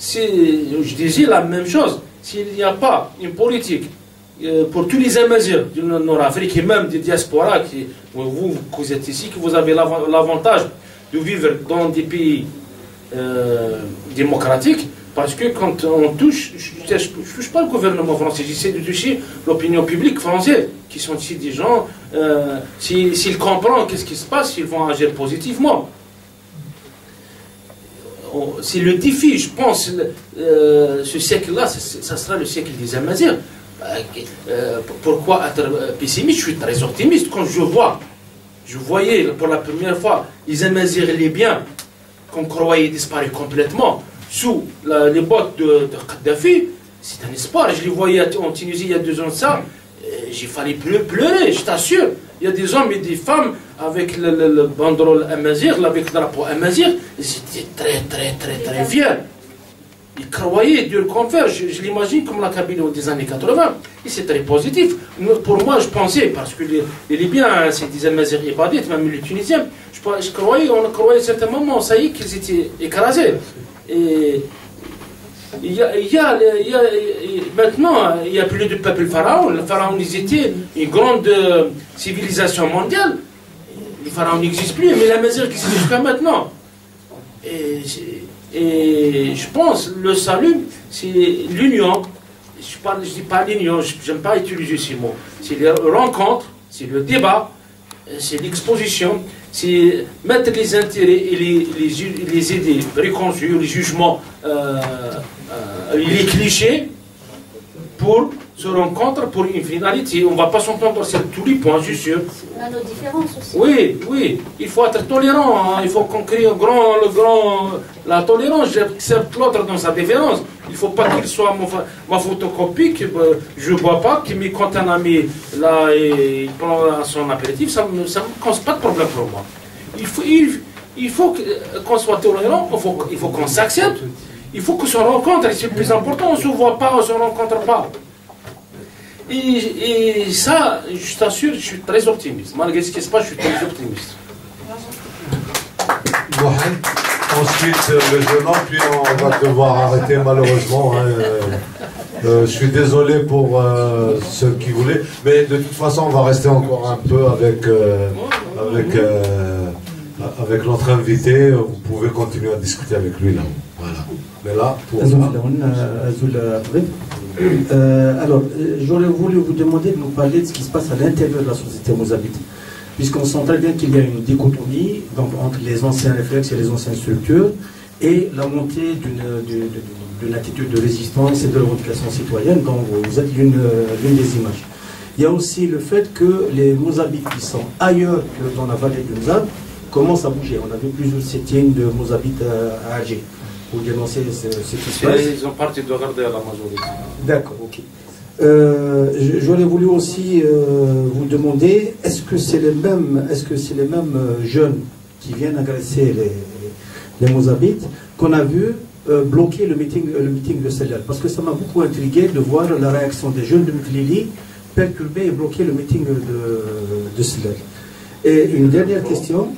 Je disais la même chose. S'il n'y a pas une politique pour tous les Amazirs du Nord-Afrique et même des diasporas, vous êtes ici, que vous avez l'avantage de vivre dans des pays démocratiques, parce que quand on touche, je ne touche pas le gouvernement français, j'essaie de toucher l'opinion publique française, qui sont ici des gens, s'ils comprennent qu'est-ce qui se passe, ils vont agir positivement. C'est le défi, je pense, ce siècle-là, ça sera le siècle des Amazirs. Pourquoi être pessimiste? Je suis très optimiste. Quand je voyais pour la première fois les Amazirs et les biens qu'on croyait disparaître complètement sous les bottes de Kadhafi, c'est un espoir. Je les voyais en Tunisie il y a 2 ans de ça, j'ai failli pleurer, je t'assure. Il y a des hommes et des femmes avec le banderole Amazir, avec le drapeau Amazir, ils étaient très fiers. Ils croyaient Dieu comme fer. Je l'imagine comme la Kabylie des années 80. Et c'est très positif. Pour moi, je pensais, parce que les Libyens, c'est des Amazirs ibadites, même les Tunisiens, on croyait à un certain moment, ça y est, qu'ils étaient écrasés. Et maintenant, il n'y a plus de peuple pharaon. Le pharaon, ils étaient une grande civilisation mondiale. Les pharaons n'existent plus, mais la mesure qui existe jusqu'à maintenant. Et je pense le salut, c'est l'union. Je dis pas l'union, j'aime pas utiliser ces mots. C'est les rencontres, c'est le débat, c'est l'exposition, c'est mettre les intérêts et les idées préconçues, les jugements, les clichés pour se rencontrer pour une finalité. On ne va pas s'entendre sur tous les points, je suis sûr. On a nos différences aussi. Oui, il faut être tolérant, hein. Il faut qu'on crée la tolérance. J'accepte l'autre dans sa différence. Il ne faut pas qu'il soit ma photocopie, que je ne vois pas, qu'il me compte un ami là et il prend son apéritif, ça ne cause pas de problème pour moi. Il faut qu'on soit tolérant, il faut qu'on s'accepte, il faut qu'on se rencontre, et c'est le plus important, on ne se voit pas, on ne se rencontre pas. Et ça, je t'assure, je suis très optimiste. Malgré ce qui se passe, je suis très optimiste. Mohamed, ensuite le jeune homme, puis on va devoir arrêter malheureusement. Je suis désolé pour ceux qui voulaient, mais de toute façon, on va rester encore un peu avec notre invité. Vous pouvez continuer à discuter avec lui là. Voilà. Mais là, pour alors, j'aurais voulu vous demander de nous parler de ce qui se passe à l'intérieur de la société mozambite, puisqu'on sent très bien qu'il y a une dichotomie donc, entre les anciens réflexes et les anciennes structures et la montée d'une attitude de résistance et de revendication citoyenne dont vous êtes l'une des images. Il y a aussi le fait que les Mozabites qui sont ailleurs que dans la vallée du Mzab commencent à bouger. On a vu plusieurs sit-ins de Mozabites à Alger. pour dénoncer ce qui se passe. Ils ont parti de regarder à la majorité. D'accord, ok. J'aurais voulu aussi vous demander, est-ce que c'est les mêmes jeunes qui viennent agresser les Mozabites qu'on a vu bloquer le meeting de Sellal? Parce que ça m'a beaucoup intrigué de voir la réaction des jeunes de Mklili perturber et bloquer le meeting de Sellal. Et une dernière question,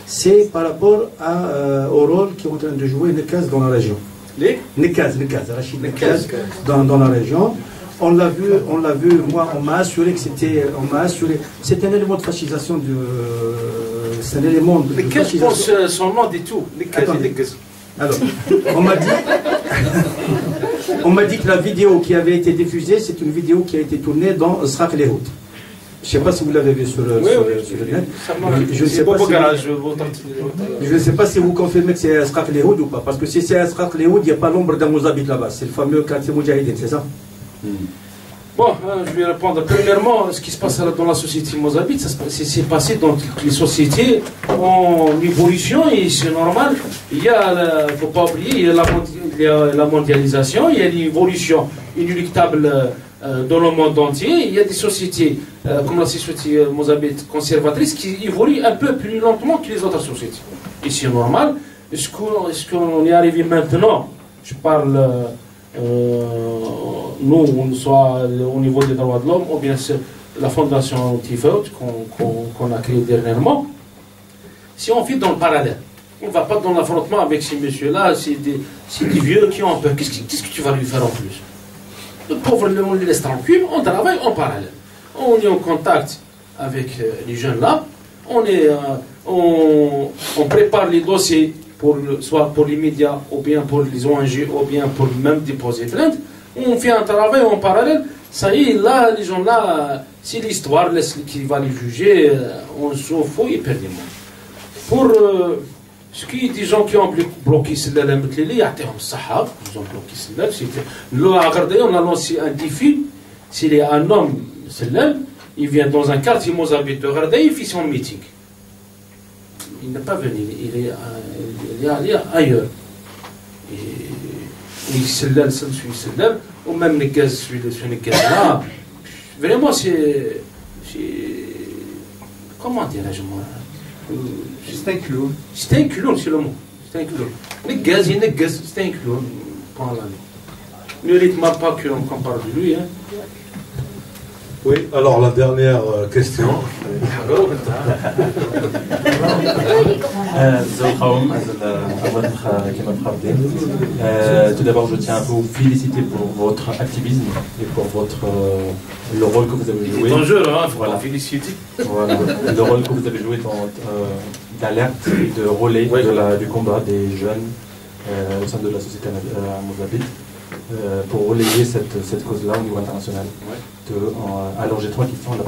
c'est par rapport au rôle qu'est en train de jouer Nekaz dans la région. Rachid Nekaz dans la région. On l'a vu, moi, on m'a assuré que c'est un élément de fascisation c'est un élément de fascisation. Qu'est-ce que son nom dit tout? Alors, on m'a dit que la vidéo qui avait été diffusée, c'est une vidéo qui a été tournée dans Sraq Lehoud. Je ne sais pas si vous l'avez vu sur le net. Je ne sais pas si vous confirmez que c'est Sraq Lehoud ou pas. Parce que si c'est Sraq Lehoud, il n'y a pas l'ombre d'un Mozabit là-bas. C'est le fameux quartier Moudjahidine, c'est ça? Bon, je vais répondre. Premièrement, ce qui se passe dans la société mozabite, c'est passé dans toutes les sociétés en évolution et c'est normal. Il y a, faut pas oublier, il y a la mondialisation, il y a l'évolution inéluctable dans le monde entier. Il y a des sociétés comme la société mozabite conservatrice qui évoluent un peu plus lentement que les autres sociétés. Et c'est normal. Est-ce qu'on est arrivé maintenant? Je parle. Nous, soit au niveau des droits de l'homme, ou bien c'est la fondation Tifeut qu'on a créée dernièrement. Si on fait dans le parallèle, on ne va pas dans l'affrontement avec ces messieurs-là, c'est des vieux qui ont peur. Qu'est-ce que tu vas lui faire en plus? Le pauvre, on les laisse tranquilles, on travaille en parallèle. On est en contact avec les jeunes-là, on prépare les dossiers, soit pour les médias, ou bien pour les ONG, ou bien pour même déposer plainte. On fait un travail en parallèle. Ça y est, là, les gens là, c'est l'histoire qui va les juger. On s'en fout et perd des mots. Pour ce qui est des gens qui ont bloqué celle-là, ils ont bloqué celle-là. On a lancé un défi. S'il y a un homme, celle-là, il vient dans un quartier mozabite de Gardaï, il fait son meeting. Il n'est pas venu, il est allé ailleurs. Et celle-là, ou même les gaz, celui-là, vraiment c'est. Comment dirais-je moi? C'est un clown. C'est un clown, c'est le mot. C'est un clown. Les gaz, c'est un clown. Ne dites pas qu'on parle de lui. Hein. Oui, alors la dernière question. Tout d'abord, je tiens à vous féliciter pour votre activisme et pour le rôle que vous avez joué. C'est dangereux, hein, faut la féliciter. Voilà, le rôle que vous avez joué d'alerte et de relais du combat des jeunes au sein de la société mozabite. Pour relayer cette cause-là au niveau international. Alors j'ai trois questions. La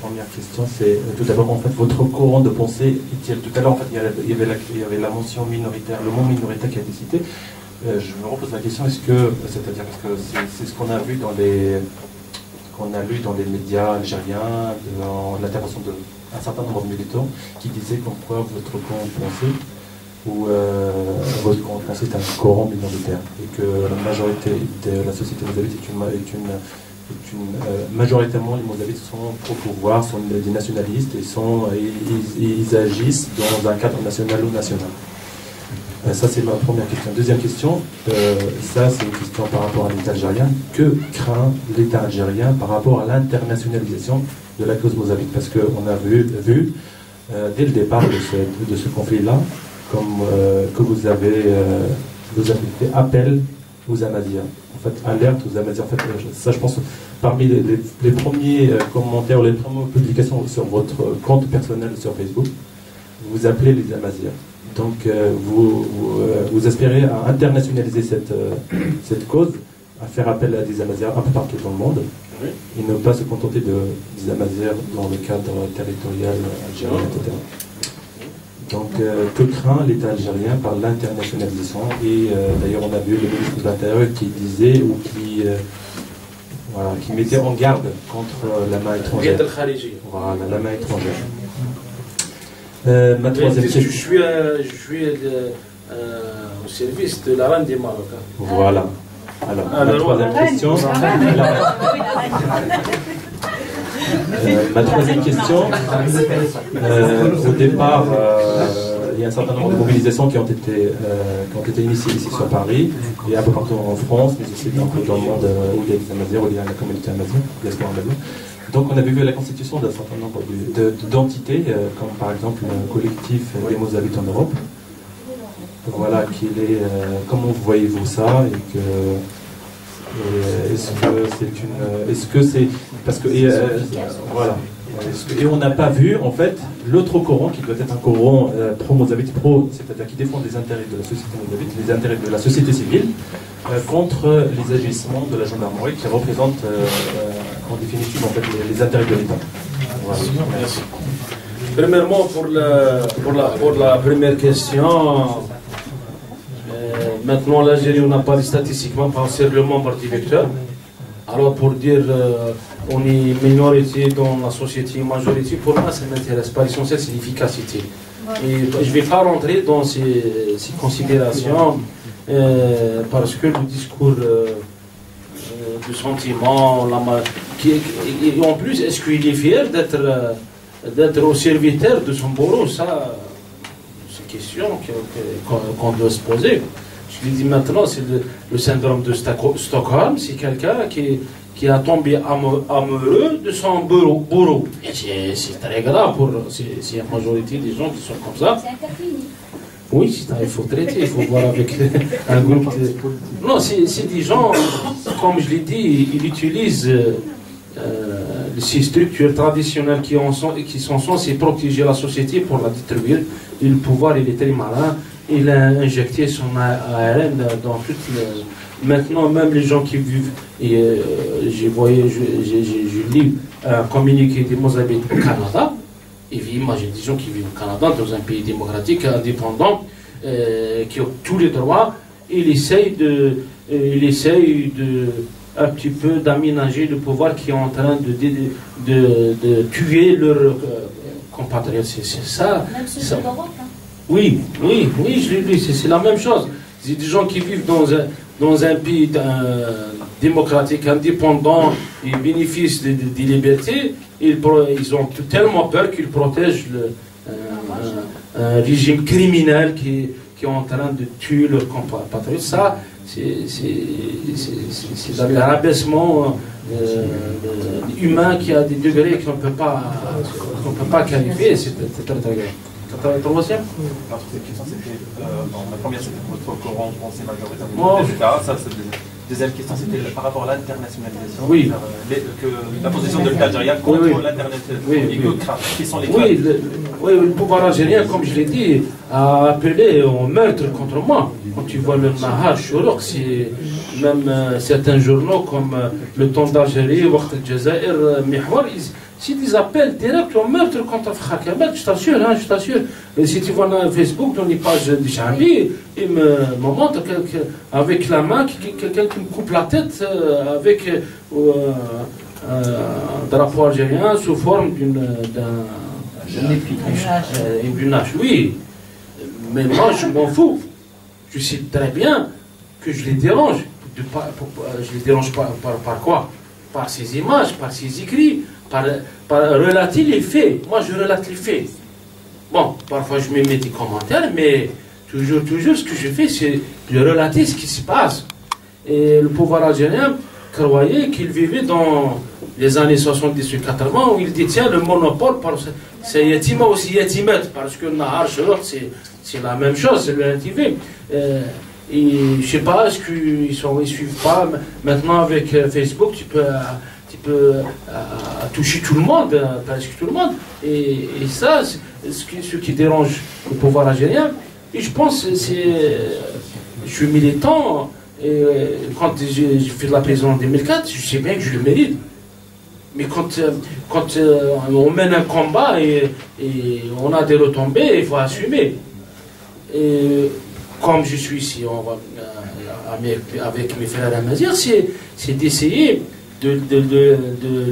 première question, c'est tout d'abord en fait votre courant de pensée. Tout à l'heure en fait il y avait la mention minoritaire, le mot minoritaire qui a été cité. Je me repose la question, c'est-à-dire parce que c'est ce qu'on a vu dans les médias algériens, dans l'intervention d'un certain nombre de militants qui disaient comme quoi votre courant de pensée où votre courant de pensée est un courant minoritaire et que la majorité de la société mozabite est majoritairement les mozabites sont pro-pouvoir, sont des nationalistes et ils agissent dans un cadre national ou national. Ça c'est ma première question. Deuxième question, ça c'est une question par rapport à l'État algérien. Que craint l'État algérien par rapport à l'internationalisation de la cause mozabite? Parce qu'on a vu dès le départ de ce conflit-là, comme que vous avez fait appel aux Ahmadiens, en fait, alerte aux Ahmadiens. En fait, ça, je pense, parmi les premiers commentaires, les premières publications sur votre compte personnel sur Facebook, vous appelez les Ahmadiens. Donc, vous espérez à internationaliser cette cause, à faire appel à des Ahmadiens un peu partout dans le monde, et ne pas se contenter des Ahmadiens dans le cadre territorial algérien, etc. Donc, que craint l'État algérien par l'internationalisation? Et d'ailleurs, on a vu le ministre de l'Intérieur qui disait ou qui mettait en garde contre la main étrangère. Voilà, la main étrangère. Ma troisième question. Je suis au service de la reine des Marocains. Voilà. Alors, ma troisième question. Ma troisième question. Au départ, il y a un certain nombre de mobilisations qui ont été initiées ici sur Paris et un peu partout en France, mais aussi un peu dans le monde où il y a des Amaziens, où il y a la communauté amazienne, diaspora amazienne. Donc on avait vu la constitution d'un certain nombre d'entités, comme par exemple le collectif des Mozabites en Europe. Voilà, comment voyez-vous ça et que est-ce que c'est parce que voilà. Et on n'a pas vu, en fait, l'autre courant qui doit être un courant pro-mozabite, c'est-à-dire qui défend les intérêts de la société mozabite, les intérêts de la société civile, contre les agissements de la gendarmerie qui représentent en définitive en fait, les intérêts de l'État. Voilà. Merci. Premièrement, pour la première question, maintenant l'Algérie, on n'a pas statistiquement pensé le membre directeur. Alors pour dire on est minorité dans la société, majorité, pour moi ça ne m'intéresse pas. L'essentiel c'est l'efficacité. Et je ne vais pas rentrer dans ces considérations parce que le discours de sentiment, et en plus, est-ce qu'il est fier d'être au serviteur de son bourreau? Ça, c'est une question qu'on doit se poser. Je l'ai dit maintenant, c'est le syndrome de Stockholm. C'est quelqu'un qui a tombé amoureux de son bourreau. Et c'est très grave pour c'est la majorité des gens qui sont comme ça. C'est un cas clinique. Oui, il faut traiter, il faut voir avec un groupe de... Non, c'est des gens, comme je l'ai dit, ils utilisent ces structures traditionnelles qui sont censées protéger la société pour la détruire. Et le pouvoir, il est très malin. Il a injecté son ARN dans toute Maintenant, même les gens qui vivent, et je lis un communiqué des Mozabites au Canada, et imagine des gens qui vivent au Canada, dans un pays démocratique, indépendant, qui ont tous les droits, il essaye un petit peu d'aménager le pouvoir qui est en train de tuer leurs compatriotes. C'est ça. Même ceux de l'Europe, hein. Oui, je l'ai lu, c'est la même chose. C'est des gens qui vivent dans un pays démocratique, indépendant, ils bénéficient des libertés, ils ont tellement peur qu'ils protègent un régime criminel qui est en train de tuer leurs compatriotes. Ça, c'est un abaissement humain qui a des degrés qu'on ne peut pas qualifier. C'est très très grave. Troisième? La première c'était votre courant français majoritairement, etc. Deuxième question c'était par rapport à l'internationalisation. Oui. Que la position de l'État algérien contre l'internationalisation. Qui sont les Oui, le pouvoir algérien, comme je l'ai dit, a appelé au meurtre contre moi. Quand tu vois le Nahar Shourouk, c'est même certains journaux comme le Temps d'Algérie, Waqt al-Jazair, Mihwar, c'est des appels directs au meurtre contre Khakamat, je t'assure. Et si tu vois dans Facebook, dans les pages de Chabi, il me montre avec la main, quelqu'un qui me coupe la tête avec un drapeau algérien sous forme d'une hache. Oui, mais moi je m'en fous. Je sais très bien que je les dérange. Je les dérange par quoi? Par ces images, par ces écrits, par relater les faits. Moi, je relate les faits. Bon, parfois je mets des commentaires, mais toujours, ce que je fais, c'est de relater ce qui se passe. Et le pouvoir algérien croyait qu'il vivait dans les années 70 ou 80, où il détient le monopole par c'est yatima aussi yatimet, parce que Nahar Shourouk, c'est la même chose, c'est le NTV. Et je ne sais pas, est-ce qu'ils ne suivent pas? Maintenant, avec Facebook, tu peux toucher tout le monde, presque tout le monde. Et ça, c'est ce qui dérange le pouvoir algérien. Et je pense que je suis militant. Et quand j'ai fait de la prison en 2004, je sais bien que je le mérite. Mais quand on mène un combat et on a des retombées, il faut assumer. Et comme je suis ici avec mes frères amaziens, c'est d'essayer de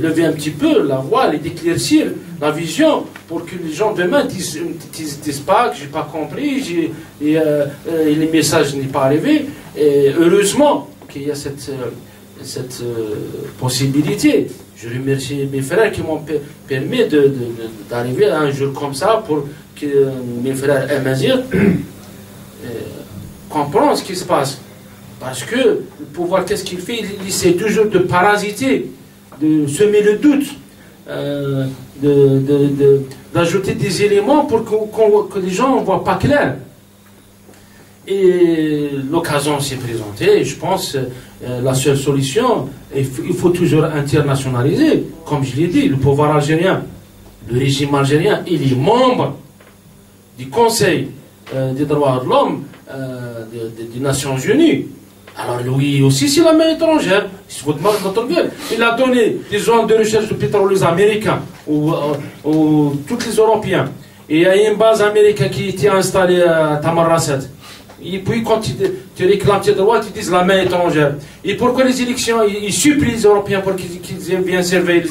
lever un petit peu la voile et d'éclaircir la vision pour que les gens demain disent pas que j'ai pas compris, les messages n'est pas arrivé. Et heureusement qu'il y a cette possibilité. Je remercie mes frères qui m'ont permis d'arriver à un jour comme ça pour que mes frères Amazigh comprennent ce qui se passe. Parce que le pouvoir, qu'est-ce qu'il fait? Il essaie toujours de parasiter, de semer le doute, d'ajouter des éléments pour que les gens ne voient pas clair. Et l'occasion s'est présentée, et je pense la seule solution, il faut toujours internationaliser. Comme je l'ai dit, le pouvoir algérien, le régime algérien, il est membre du Conseil des droits de l'homme des Nations Unies. Alors lui aussi, c'est la main étrangère. Il a donné des zones de recherche de pétrole aux Américains, ou tous les Européens. Et il y a une base américaine qui était installée à Tamarrasset. Et puis quand tu réclames tes droits, ils disent la main étrangère. Et pourquoi les élections, ils supplient les Européens pour qu'ils aient bien surveiller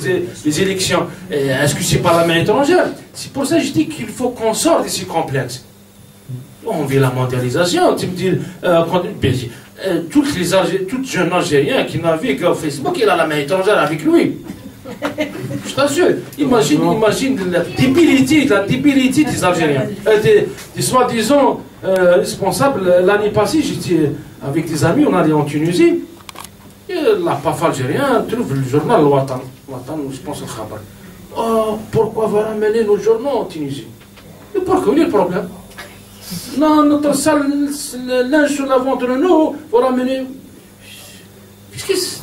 les élections? Est-ce que c'est pas la main étrangère? C'est pour ça que je dis qu'il faut qu'on sorte de ces complexes. On vit la mondialisation. Tu me dis, tout jeune Algérien qui navigue au Facebook, il a la main étrangère avec lui. Je t'assure. Imagine la débilité des Algériens. Des soi-disant responsables. L'année passée, j'étais avec des amis, on allait en Tunisie. Et la PAF algérien trouve le journal Watan, je pense au Khabar. Oh, pourquoi va ramener nos journaux en Tunisie? Et pourquoi? Où est le problème? Non, notre salle, linge sur la vente de nous, va ramener. Qu'est-ce que c'est?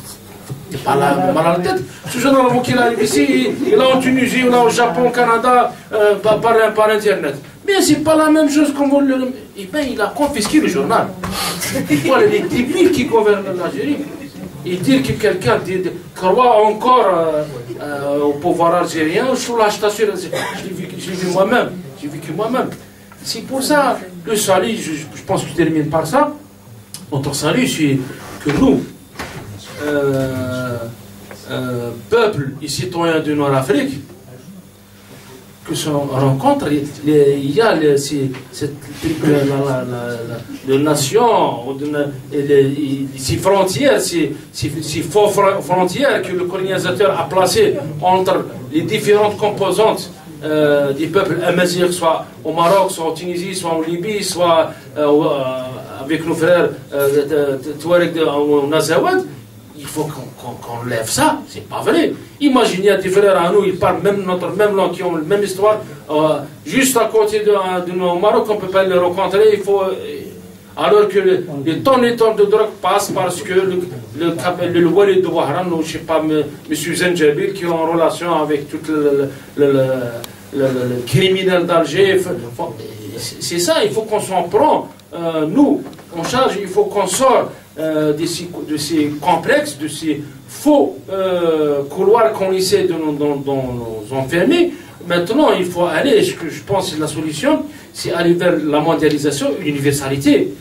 Il n'est pas là, mal à la tête. Ce journal, avant qu'il arrive ici, il est en Tunisie, ou là au Japon, au Canada, par Internet. Mais c'est pas la même chose qu'on veut le. Eh bien, il a confisqué le journal. Voilà les débiles qui gouvernent l'Algérie. Et dire que quelqu'un croit encore au pouvoir algérien, je l'ai vu moi-même. J'ai vécu moi-même. C'est pour ça, le salut, je pense que je termine par ça. Notre salut, c'est que nous, peuple et citoyens de Nord-Afrique, que se rencontre, il y a cette nation, ces frontières, ces faux frontières que le colonisateur a placées entre les différentes composantes des peuples amazigh, soit au Maroc, soit en Tunisie, soit en Libye, soit avec nos frères Touareg ou Nazawad. Il faut qu'on lève ça, c'est pas vrai. Imaginez, il y a des frères à nous, ils parlent même notre même langue, qui ont la même histoire, juste à côté de nous au Maroc, on ne peut pas les rencontrer, il faut. Alors que les tonnes et tonnes de drogue passent parce que le Walid de Wahran, ou je ne sais pas, M. Zenjabil, qui est en relation avec tout le criminel d'Alger. C'est ça, il faut qu'on s'en prend. Nous, on charge, il faut qu'on sorte de ces complexes, de ces faux couloirs qu'on essaie de nous enfermer. Maintenant, il faut aller, ce que je pense que la solution, c'est aller vers la mondialisation, l'universalité.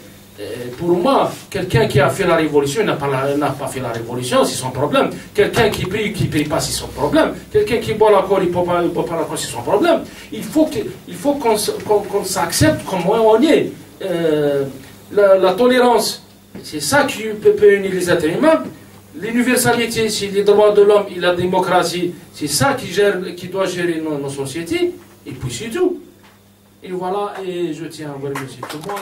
Pour moi, quelqu'un qui a fait la révolution n'a pas fait la révolution, c'est son problème. Quelqu'un qui prie pas, c'est son problème. Quelqu'un qui boit l'alcool, il ne boit pas l'alcool, c'est son problème. Il faut qu'on s'accepte comme on est. La tolérance, c'est ça qui peut unir les êtres humains. L'universalité, c'est les droits de l'homme et la démocratie, c'est ça qui doit gérer nos sociétés. Et puis c'est tout. Et voilà, et je tiens à vous remercier tout le monde.